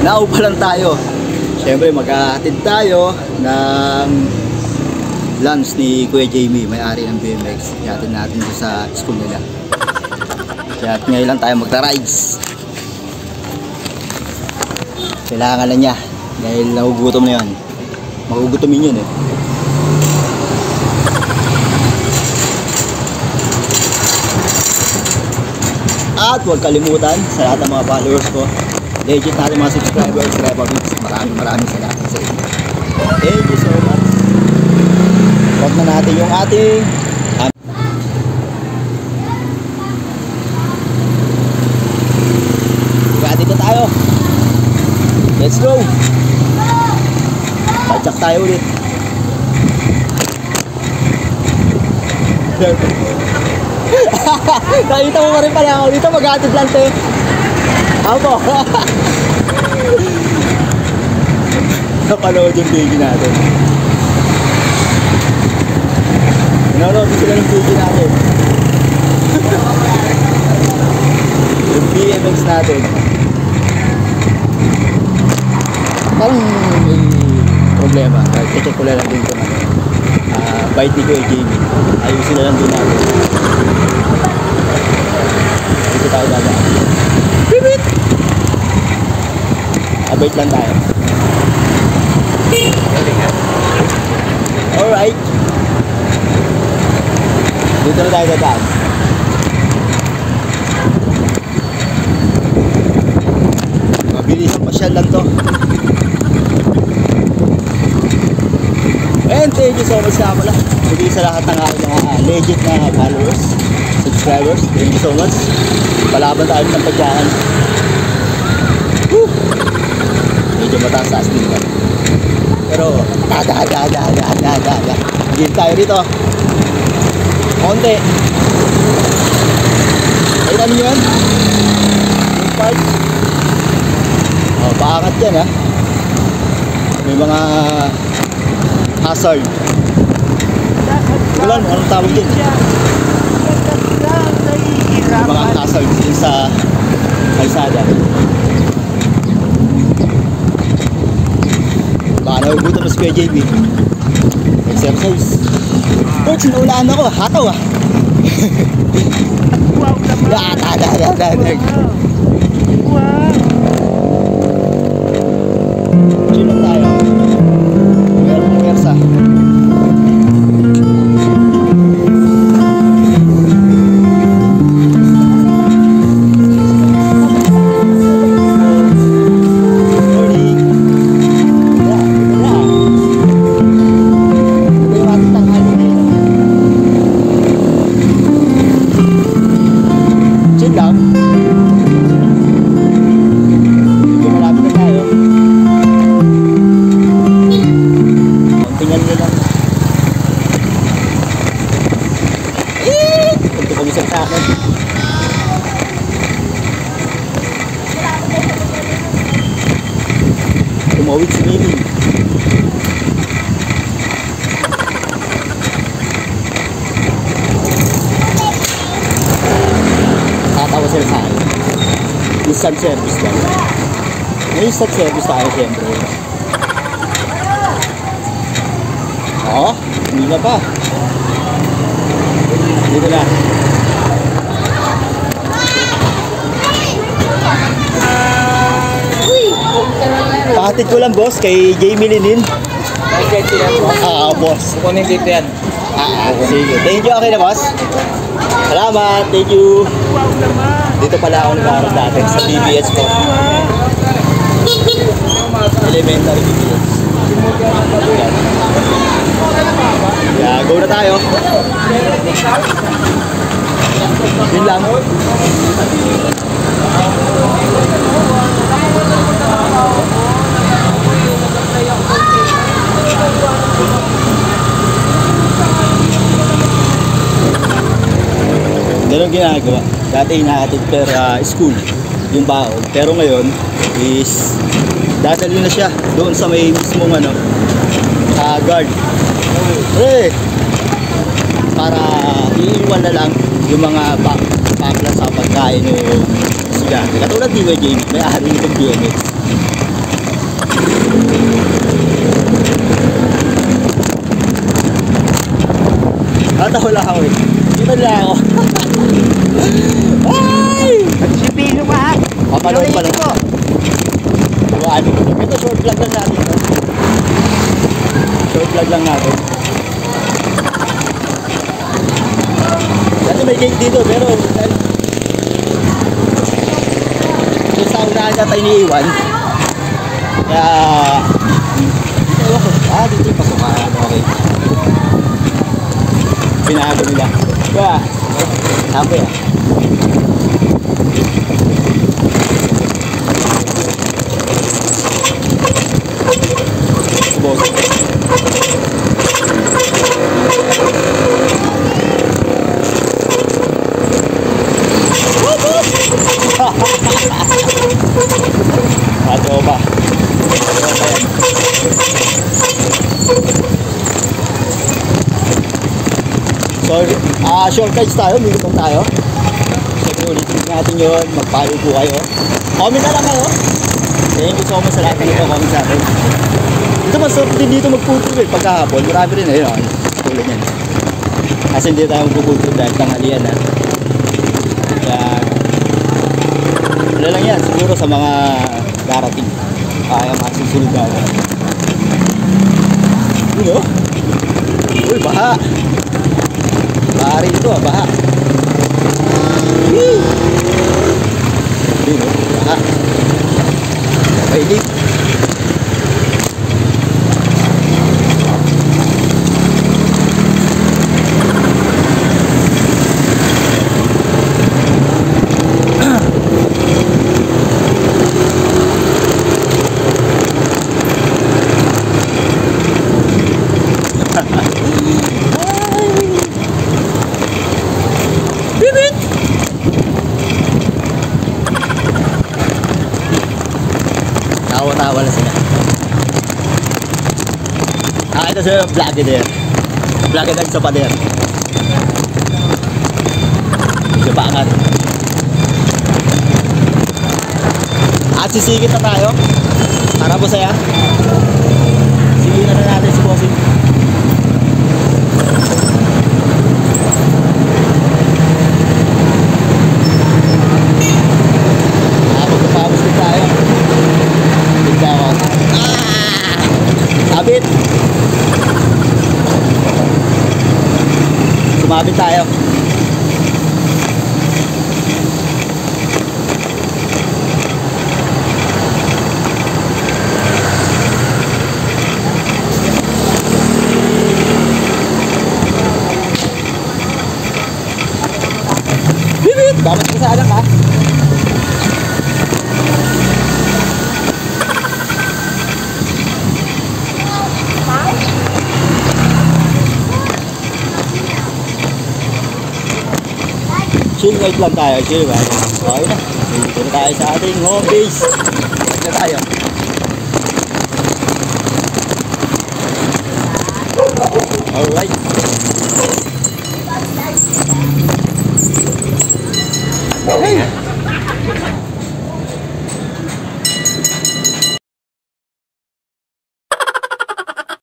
Naupa lang tayo. Siyempre maghahatid tayo ng lunch ni Kuya Jamie, may-ari ng BMX. Ihatid natin doon sa school nila. Kaya ngayon lang tayo magta-rides. Kailangan na niya dahil nagugutom na yun. Magugutomin yun eh. At huwag kalimutan sa lahat ng mga followers ko, legit natin mga subscribers, kaya maraming salamat sa inyo. Thank you so much. Huwag na natin yung ating kaya dito tayo. Let's go. Pagtsak tayo ulit. Nakita mo pa rin pala ako dito, maghatid lang te. Apo. Napanood yung video natin. Nanonood sila ng video natin. Yung BMX natin. Parang may problema. I-check ko lang din ito natin. Bite ni Kuya Jamie. Ayusin na lang din natin. Dito tayo dadaan. Bibit! Abait lang tayo. Alright. Dito na tayo dadaan. Mabilis ang pasyal lang to. And thank you so much na pala. Hindi sa lahat ng aking mga legit na followers, subscribers. Thank you so much. Palaban tayo ng pagyahan. Medyo mataas din ka. Pero hindi tayo rito. Konti. Ay, ano yun? Yung part. Paangat yan ha. May mga hazard. Wala, anong tawag din? May mga hazard din sa kalsada. Baka nagugutom na si Kuya JB. Exercise. Oh, sinulaan ako. Hataw ah. Wow naman. Wow. Sino tayo? Meron mong wersa. Tumawid si Mimi. Tatawa sila sa akin. Instant service lang. May instant service tayo siyempre. Oo, hindi na pa. Dito na. Pakatid ko lang boss kay Jamie Linin. Boss. Kunin dito yan. Sige. Thank you, okay na boss. Salamat, thank you. Dito pala ako nag-aaral dati sa BBS ko. Elementary BBS. Yeah, go na tayo. Yun lang. Ganun ginagawa. Dati hinahatid per school yung baon. Pero ngayon is dadalhin na siya doon sa may mismong guard. Para iiwan na lang yung mga pakla sa pagkain ng estudyante. Katulad ni Kuya Jamie, may ari nitong BMX. Nagtatawa lang ako eh. Kita nila ako. Ay! Sipilo ka ha. Papanood pala. Ito short vlog lang natin. Short vlog lang natin. Dati may gate dito pero so sa unahan na tayo iniiwan. Kaya ewan ko. Dito yung pasukaan. Okay. Pinago nila. Kaya sabi boss. Ato ba? So, shortcuts tayo, minutong tayo. Siyempre ulitin natin yun, mag-follow po kayo. Comment na lang kayo. Thank you so much sa lahat ng ito-comment sa akin. Ito masarap din dito magputol eh, pagkahapon. Marami rin eh, yun. Tulad yan. Kasi hindi tayo magpuputol dahil tanghalian na. Kaya, wala lang yan, siguro sa mga darating. Kaya masusunod na ako. Yun o. Uy, baha. Baha rin ito, baha. Yun o, baha. Pailig. Tawa-tawa na sila. Ito sa vlogger. Vlogger ng sapader. Sabangan. At sisigit na tayo. Para po saya. Sigitan na natin si Bossing. Magpapawis din tayo. Sabit. Sumabit tayo. Bibit! Dapat ka sa anak ha. Chill guys lang tayo, chill guys. Okay na. Dito na tayo sa ating home base. Dito na tayo. Alright. Hey!